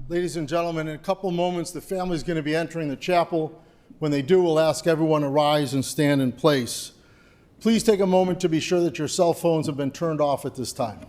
Ladies and gentlemen, in a couple moments, the family is going to be entering the chapel. When they do, we'll ask everyone to rise and stand in place. Please take a moment to be sure that your cell phones have been turned off at this time.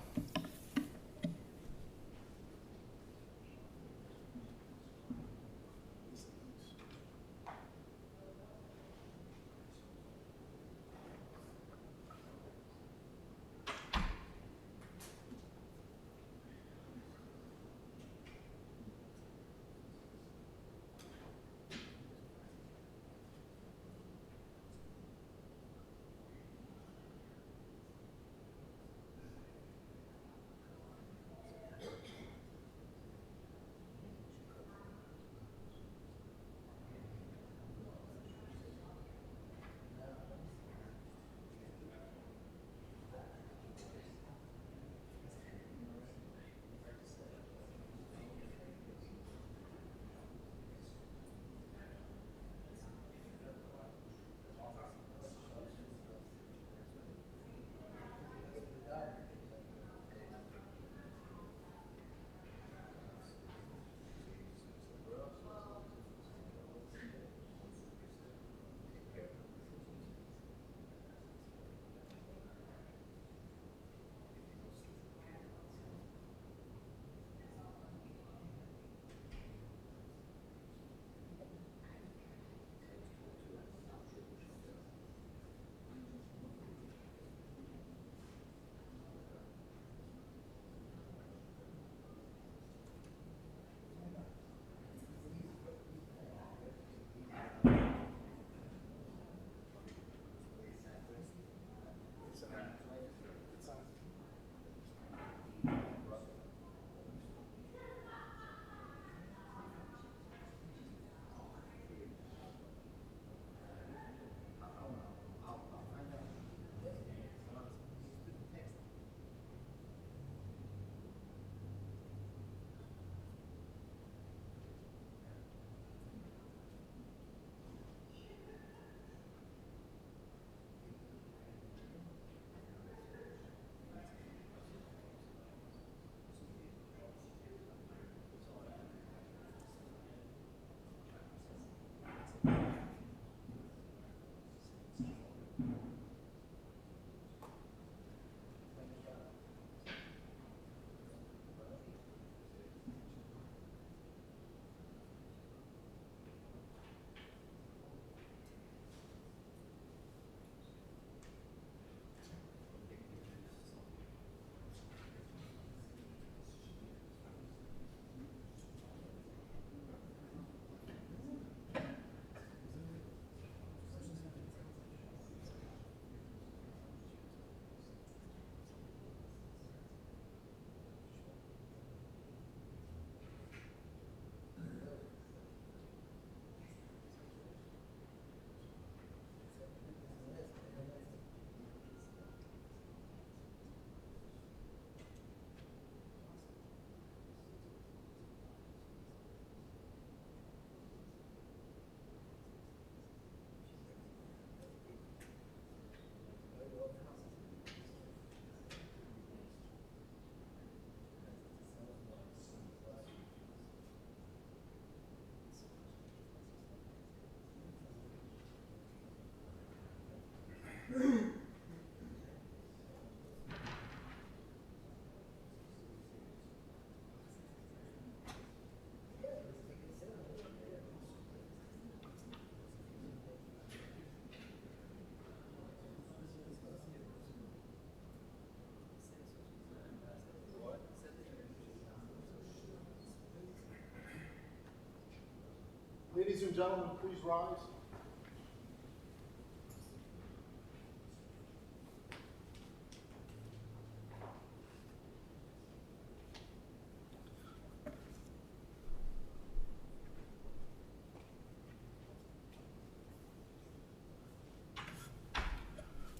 Ladies and gentlemen, please rise.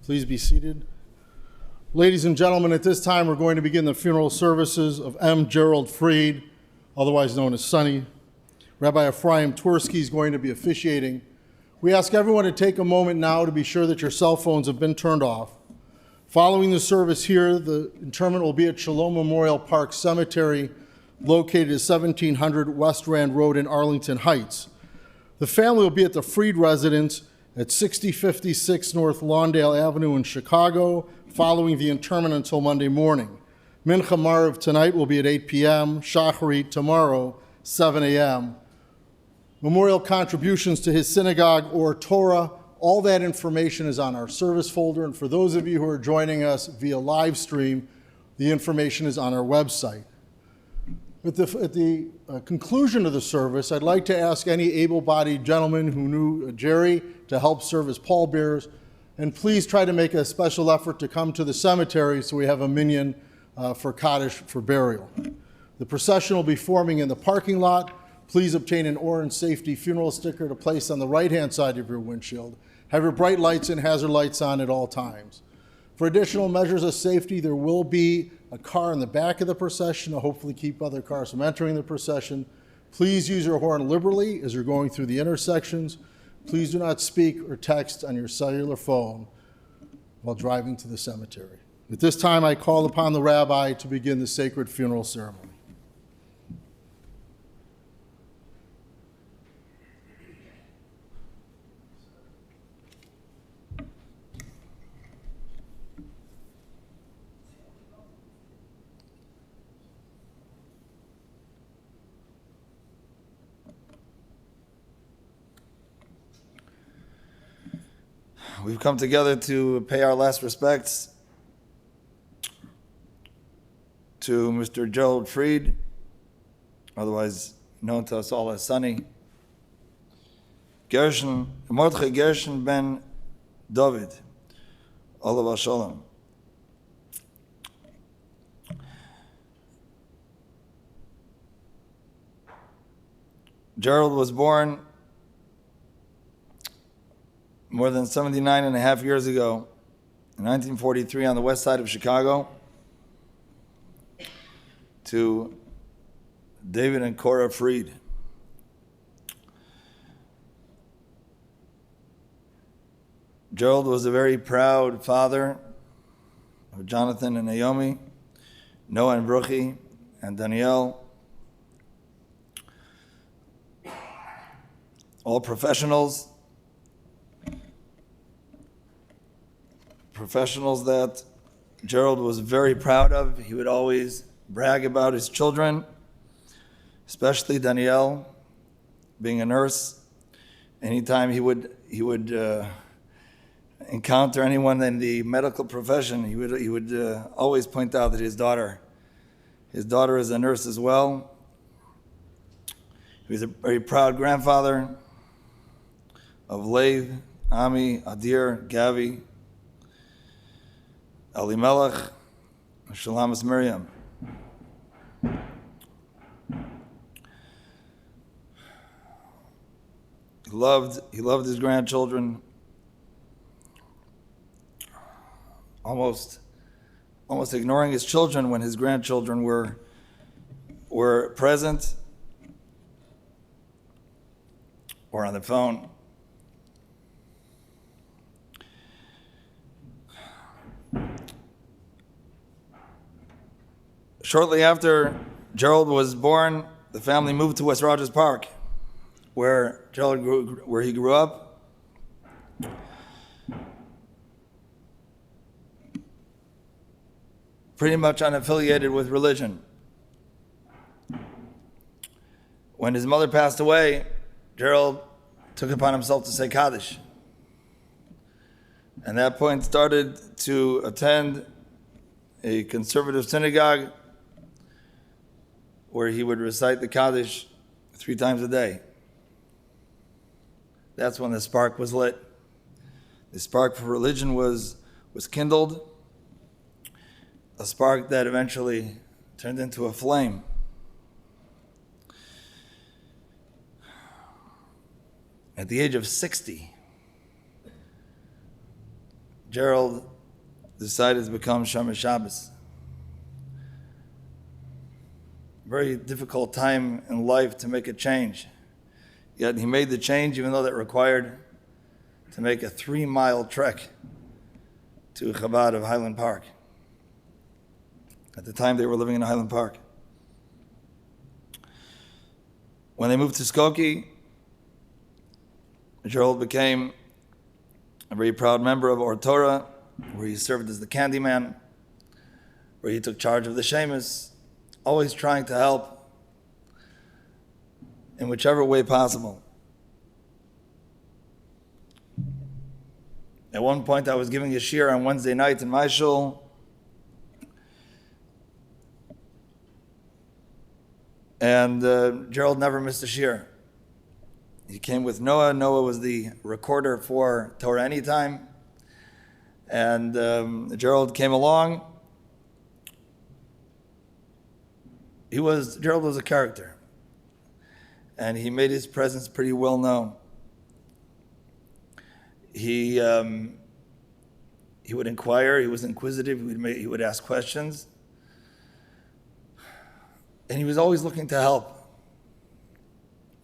Please be seated. Ladies and gentlemen, at this time, we're going to begin the funeral services of M. Gerald Fried, otherwise known as Sonny. Rabbi Ephraim Twersky is going to be officiating. We ask everyone to take a moment now to be sure that your cell phones have been turned off. Following the service here, the interment will be at Shalom Memorial Park Cemetery, located at 1700 West Rand Road in Arlington Heights. The family will be at the Fried residence at 6056 North Lawndale Avenue in Chicago, following the interment until Monday morning. Mincha Maariv tonight will be at 8 p.m., Shacharit tomorrow, 7 a.m. Memorial contributions to his synagogue or Torah, all that information is on our service folder, and for those of you who are joining us via live stream, the information is on our website. At the conclusion of the service, I'd like to ask any able-bodied gentleman who knew Jerry to help serve as pallbearers, and please try to make a special effort to come to the cemetery so we have a minyan for Kaddish for burial. The procession will be forming in the parking lot. Please obtain an orange safety funeral sticker to place on the right-hand side of your windshield. Have your bright lights and hazard lights on at all times. For additional measures of safety, there will be a car in the back of the procession to hopefully keep other cars from entering the procession. Please use your horn liberally as you're going through the intersections. Please do not speak or text on your cellular phone while driving to the cemetery. At this time, I call upon the rabbi to begin the sacred funeral ceremony. We've come together to pay our last respects to Mr. Gerald Fried, otherwise known to us all as Sonny, Mordechai Gershon ben David, Olav Shalom. Gerald was born more than 79 and a half years ago, in 1943, on the west side of Chicago, to David and Cora Fried. Gerald was a very proud father of Jonathan and Naomi, Noah and Bruchi, and Danielle, all professionals that Gerald was very proud of. He would always brag about his children, especially Danielle, being a nurse. Anytime he would encounter anyone in the medical profession, he would always point out that his daughter is a nurse as well. He was a very proud grandfather of Lev, Ami, Adir, Gavi, Elimelech, Shalamas Miriam. He loved his grandchildren, almost ignoring his children when his grandchildren were present or on the phone. Shortly after Gerald was born, the family moved to West Rogers Park, where he grew up. Pretty much unaffiliated with religion. When his mother passed away, Gerald took upon himself to say Kaddish. And at that point started to attend a conservative synagogue where he would recite the Kaddish 3 times a day. That's when the spark was lit. The spark for religion was kindled, a spark that eventually turned into a flame. At the age of 60, Gerald decided to become Shomer Shabbos. Very difficult time in life to make a change. Yet he made the change even though that required to make a 3-mile trek to Chabad of Highland Park. At the time they were living in Highland Park. When they moved to Skokie, Gerald became a very proud member of Or Torah, where he served as the candy man, where he took charge of the shemus, always trying to help in whichever way possible. At one point, I was giving a shiur on Wednesday night in my shul, and Gerald never missed a shiur. He came with Noah. Noah was the recorder for Torah Anytime. And Gerald came along. Gerald was a character. And he made his presence pretty well known. He would inquire, he was inquisitive, he would ask questions. And he was always looking to help.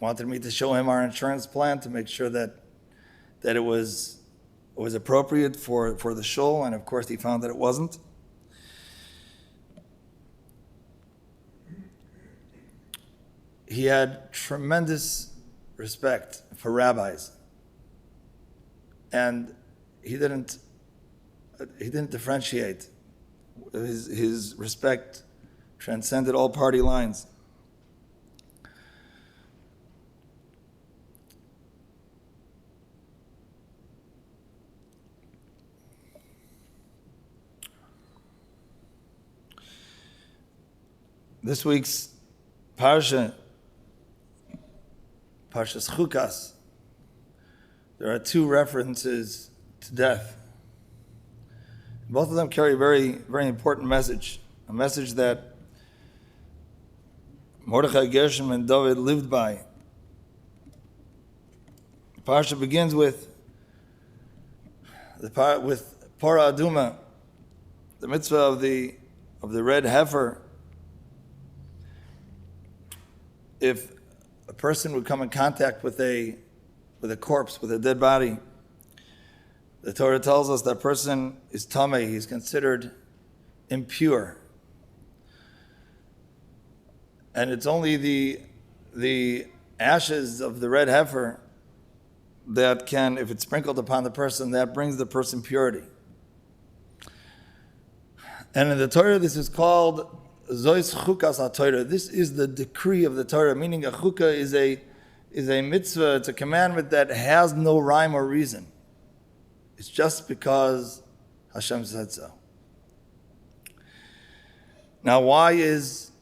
Wanted me to show him our insurance plan to make sure that it was appropriate for the shul, and of course he found that it wasn't. He had tremendous respect for rabbis, and he didn't differentiate. His respect transcended all party lines. This week's Parshas Chukas, there are two references to death. Both of them carry a very, very important message, a message that Mordechai, Gershom, and David lived by. The Parsha begins with Parah Aduma, the mitzvah of the red heifer. If a person would come in contact with a corpse, with a dead body, the Torah tells us that person is tameh, he's considered impure. And it's only the ashes of the red heifer that can, if it's sprinkled upon the person, that brings the person purity. And in the Torah, this is called Zois chukas ha-Torah. This is the decree of the Torah, meaning a chukah is a mitzvah, it's a commandment that has no rhyme or reason. It's just because Hashem said so. Now, why does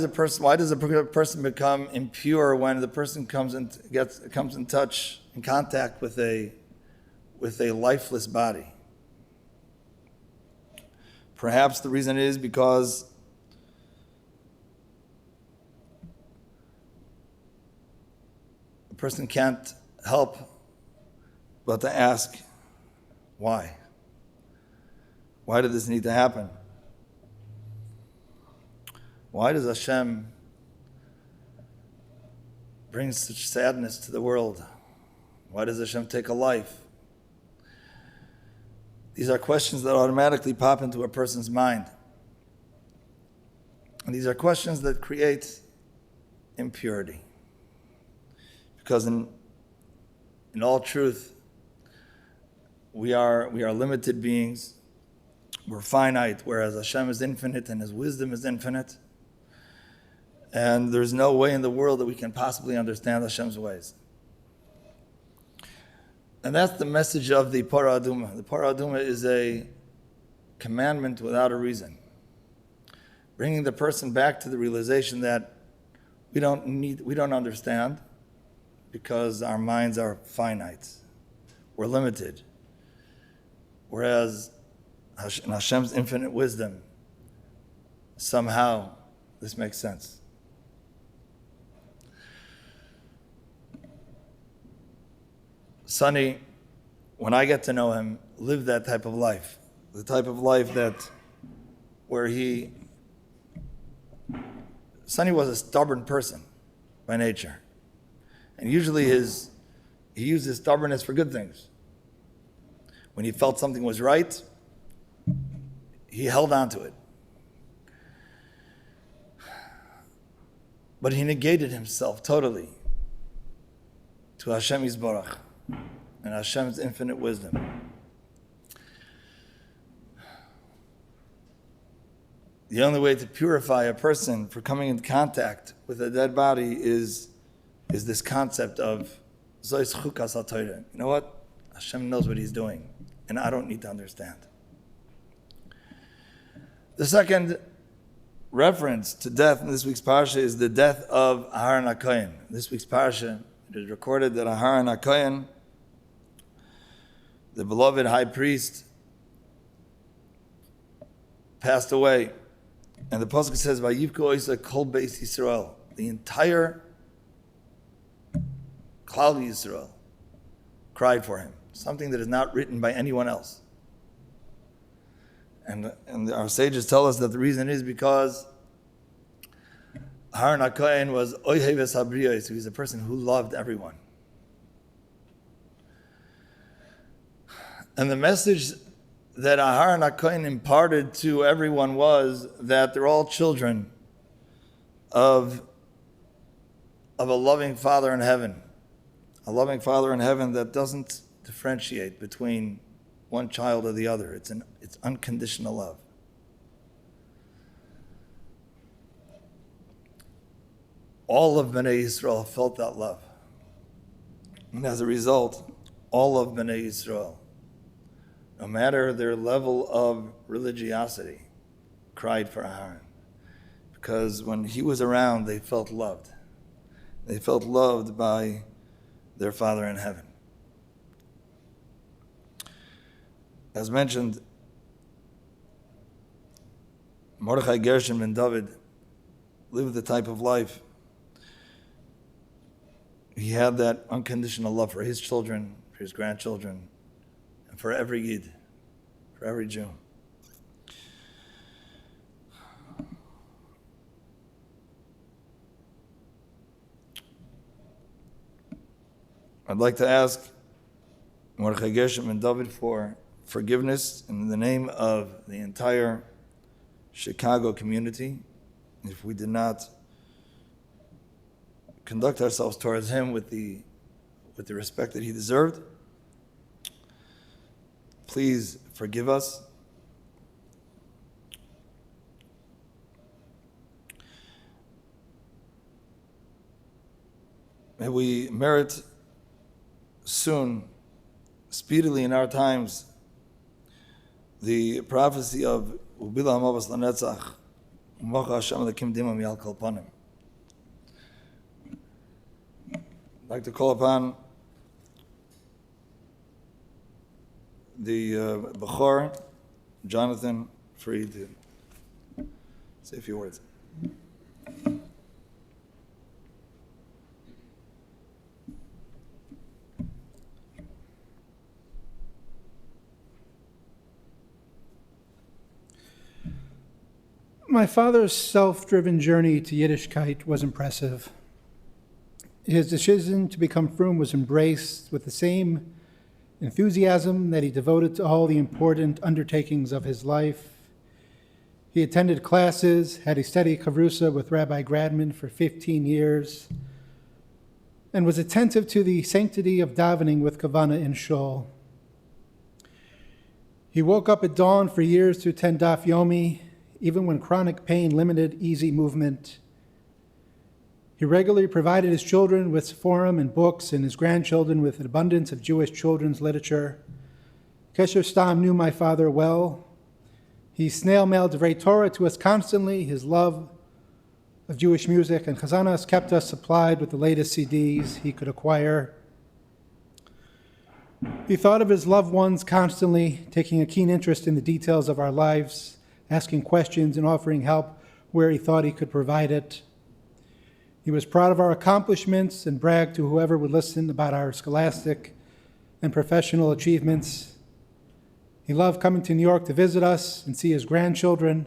a person become impure when the person comes in contact with a lifeless body? Perhaps the reason is because a person can't help but to ask, why? Why did this need to happen? Why does Hashem bring such sadness to the world? Why does Hashem take a life? These are questions that automatically pop into a person's mind. And these are questions that create impurity. Because in all truth, we are limited beings. We're finite, whereas Hashem is infinite and His wisdom is infinite. And there's no way in the world that we can possibly understand Hashem's ways. And that's the message of the Parah Aduma. The Parah Aduma is a commandment without a reason, bringing the person back to the realization that we don't understand because our minds are finite. We're limited. Whereas in Hashem's infinite wisdom, somehow this makes sense. Sonny, when I get to know him, lived that type of life. The type of life Sonny was a stubborn person by nature. And usually he used his stubbornness for good things. When he felt something was right, he held on to it. but he negated himself totally to Hashem Yisborach and Hashem's infinite wisdom. The only way to purify a person for coming into contact with a dead body is this concept of Zois Chukas HaTorah. You know what? Hashem knows what he's doing, and I don't need to understand. The second reference to death in this week's parsha is the death of Aharon HaKohen. This week's parsha, it is recorded that Aharon HaKohen, the beloved high priest, passed away. And the pasuk says, "Vayivku oisa kol beis Yisrael." The entire Klal Yisrael cried for him. Something that is not written by anyone else. And our sages tell us that the reason is because Aharon HaKohen was oiheves habriyos. He was a person who loved everyone. And the message that Aharon HaKohen imparted to everyone was that they're all children of a loving Father in heaven. A loving Father in heaven that doesn't differentiate between one child or the other. It's unconditional love. All of Bnei Yisrael felt that love. And as a result, all of Bnei Yisrael, no matter their level of religiosity, cried for Aharon. Because when he was around, they felt loved. They felt loved by their Father in heaven. As mentioned, Mordechai Gershon ben David lived the type of life. He had that unconditional love for his children, for his grandchildren, and for every Yid, for every Jew. I'd like to ask Mordechai Gershon ben David for forgiveness in the name of the entire Chicago community if we did not conduct ourselves towards him with the respect that he deserved. Please forgive us. May we merit soon, speedily in our times, the prophecy of Ubila Hamavas Lanetzach, Umacha Hashem Lekim Dima Mial Kol Panim. I'd like to call upon the Bechor, Jonathan Fried, to say a few words. My father's self-driven journey to Yiddishkeit was impressive. His decision to become frum was embraced with the same enthusiasm that he devoted to all the important undertakings of his life. He attended classes, had a steady kavrusa with Rabbi Gradman for 15 years, and was attentive to the sanctity of davening with Kavanah in Shul. He woke up at dawn for years to attend Daf Yomi, even when chronic pain limited easy movement. He regularly provided his children with forum and books and his grandchildren with an abundance of Jewish children's literature. Kesher Stam knew my father well. He snail-mailed Divrei Torah to us constantly. His love of Jewish music and chazanas kept us supplied with the latest CDs he could acquire. He thought of his loved ones constantly, taking a keen interest in the details of our lives, asking questions and offering help where he thought he could provide it. He was proud of our accomplishments and bragged to whoever would listen about our scholastic and professional achievements. He loved coming to New York to visit us and see his grandchildren.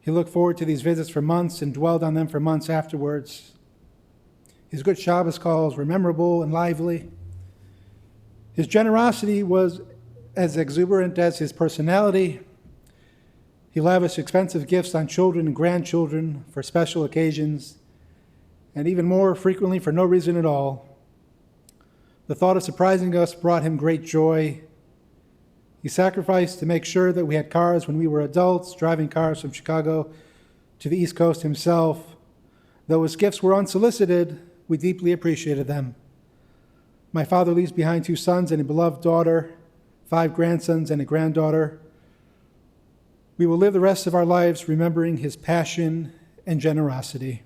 He looked forward to these visits for months and dwelled on them for months afterwards. His good Shabbos calls were memorable and lively. His generosity was as exuberant as his personality. He lavished expensive gifts on children and grandchildren for special occasions, and even more frequently for no reason at all. The thought of surprising us brought him great joy. He sacrificed to make sure that we had cars when we were adults, driving cars from Chicago to the East Coast himself. Though his gifts were unsolicited, we deeply appreciated them. My father leaves behind 2 sons and a beloved daughter, 5 grandsons and a granddaughter. We will live the rest of our lives remembering his passion and generosity.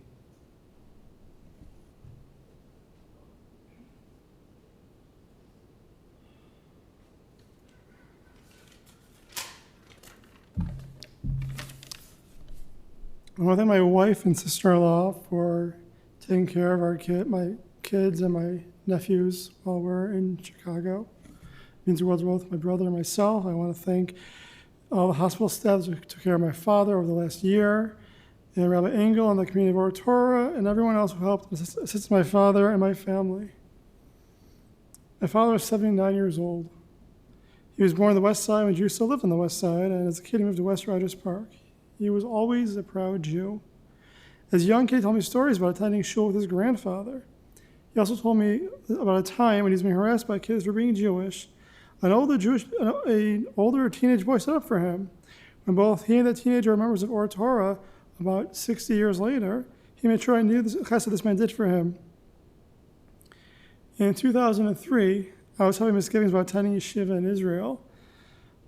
I want to thank my wife and sister-in-law for taking care of my kids and my nephews while we're in Chicago. It means the world to both my brother and myself. I want to thank all the hospital staff that took care of my father over the last year, and Rabbi Engel and the community of Or Torah, and everyone else who helped assist my father and my family. My father was 79 years old. He was born on the West Side when Jews still lived on the West Side, and as a kid he moved to West Rogers Park. He was always a proud Jew. As a young kid, he told me stories about attending shul with his grandfather. He also told me about a time when he was being harassed by kids for being Jewish. An older teenage boy stood up for him. When both he and that teenager were members of Or Torah, about 60 years later, he made sure I knew the chesed this man did for him. In 2003, I was having misgivings about attending yeshiva in Israel.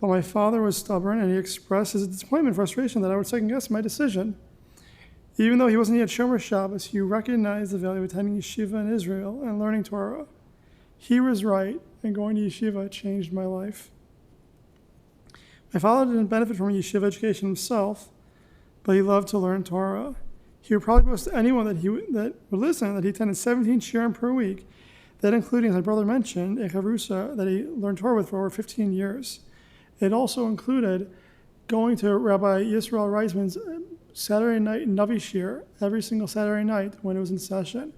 But my father was stubborn, and he expressed his disappointment and frustration that I would second-guess my decision. Even though he wasn't yet Shomer Shabbos, he recognized the value of attending yeshiva in Israel and learning Torah. He was right, and going to yeshiva changed my life. My father didn't benefit from a yeshiva education himself, but he loved to learn Torah. He would probably boast to anyone that would listen that he attended 17 shiurim per week, that including, as my brother mentioned, a chavrusa that he learned Torah with for over 15 years. It also included going to Rabbi Yisrael Reisman's Saturday night Navi Shir every single Saturday night when it was in session.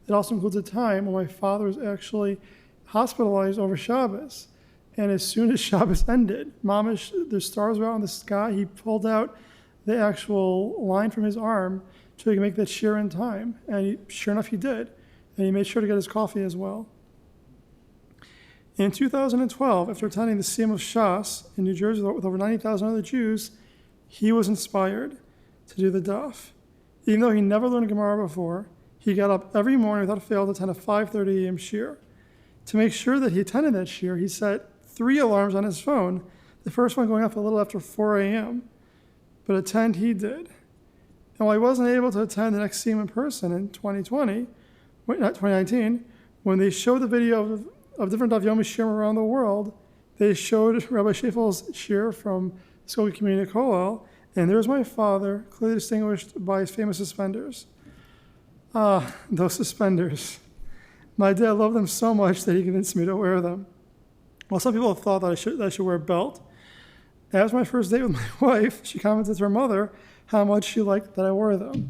It also includes a time when my father was actually hospitalized over Shabbos. And as soon as Shabbos ended, mamish, the stars were out in the sky, he pulled out the actual line from his arm so he could make that shir in time. And sure enough, he did. And he made sure to get his coffee as well. In 2012, after attending the Siyum of Shas in New Jersey with over 90,000 other Jews, he was inspired to do the daf. Even though he never learned Gemara before, he got up every morning without fail to attend a 5:30 a.m. shir. To make sure that he attended that shir, he set 3 alarms on his phone, the first one going off a little after 4 a.m. But attend he did. And while he wasn't able to attend the next Siyum in person in 2019, when they showed the video of different Daf Yomi shirim around the world, they showed Rabbi Shefel's shir from Skokie Community Kollel, and there's my father, clearly distinguished by his famous suspenders. Ah, those suspenders. My dad loved them so much that he convinced me to wear them. Well, some people thought that I should wear a belt. As my first date with my wife, she commented to her mother how much she liked that I wore them.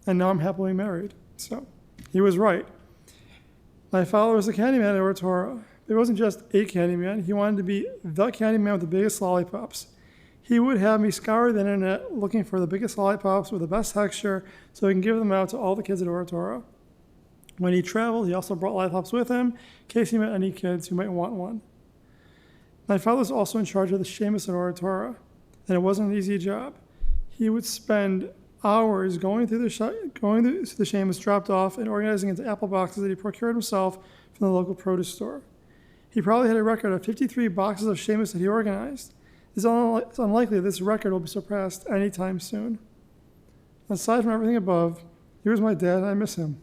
And now I'm happily married. So, he was right. My father was a candyman at Or Torah. It wasn't just a candyman. He wanted to be the candyman with the biggest lollipops. He would have me scour the internet looking for the biggest lollipops with the best texture so he can give them out to all the kids at Or Torah. When he traveled, he also brought lollipops with him in case he met any kids who might want one. My father was also in charge of the Shemus at Or Torah, and it wasn't an easy job. He would spend hours going through the Shemus dropped off and organizing into apple boxes that he procured himself from the local produce store. He probably had a record of 53 boxes of Shemus that he organized. It's unlikely this record will be surpassed anytime soon. Aside from everything above, he was my dad, and I miss him.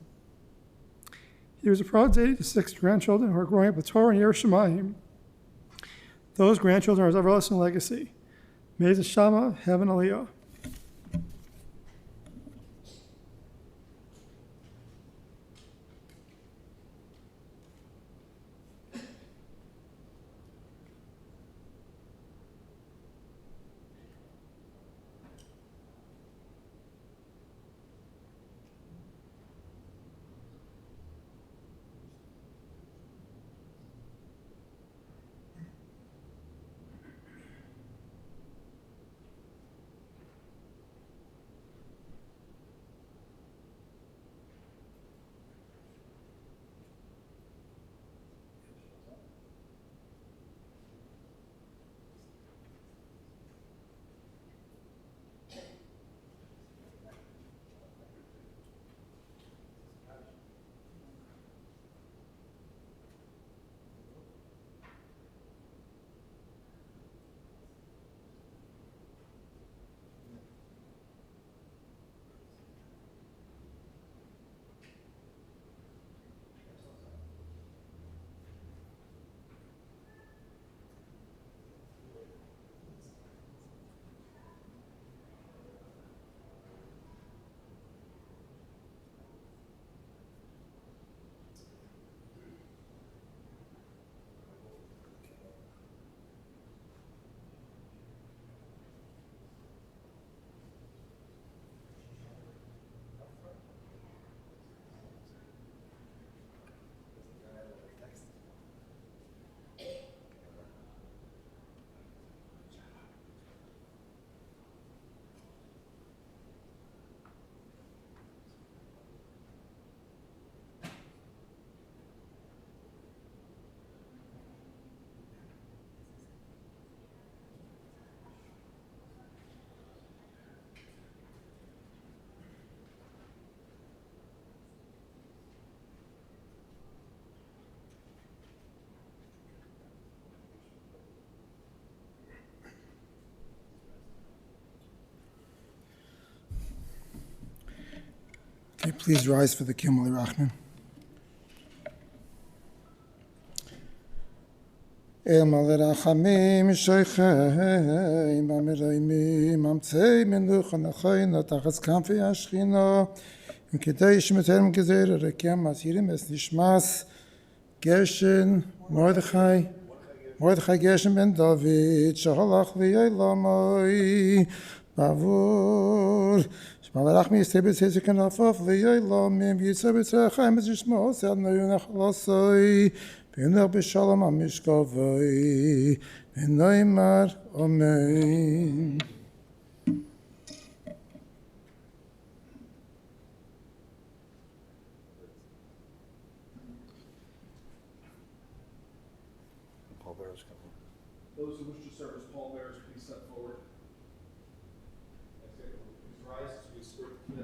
He was a proud daddy to 6 grandchildren who are growing up with Torah and Yerushalayim. Those grandchildren are his everlasting legacy. May the Shama have an Aliyah. May you please rise for the Kimmel Rachman. El Malirachamim Shoicheim Amiroimim Amtzei Menucha Nachoina Tachas Kamfi Ashchino Im Kedei Shmeterem Gezer Rekem Asirim Es Nishmas Gershon Mordechai Gershon ben David Shahalach V'Yolamoi Bavur Shmalachmi Yisebet Hezekan Afaf V'Yolamim Yisebet Rechaim Zishmo Sad Noyunach Losoi V'Yunach B'Shalom HaMishkavoi V'Noimar Amen. Those who wish to serve as pallbearers, please step forward. Please rise as we escort the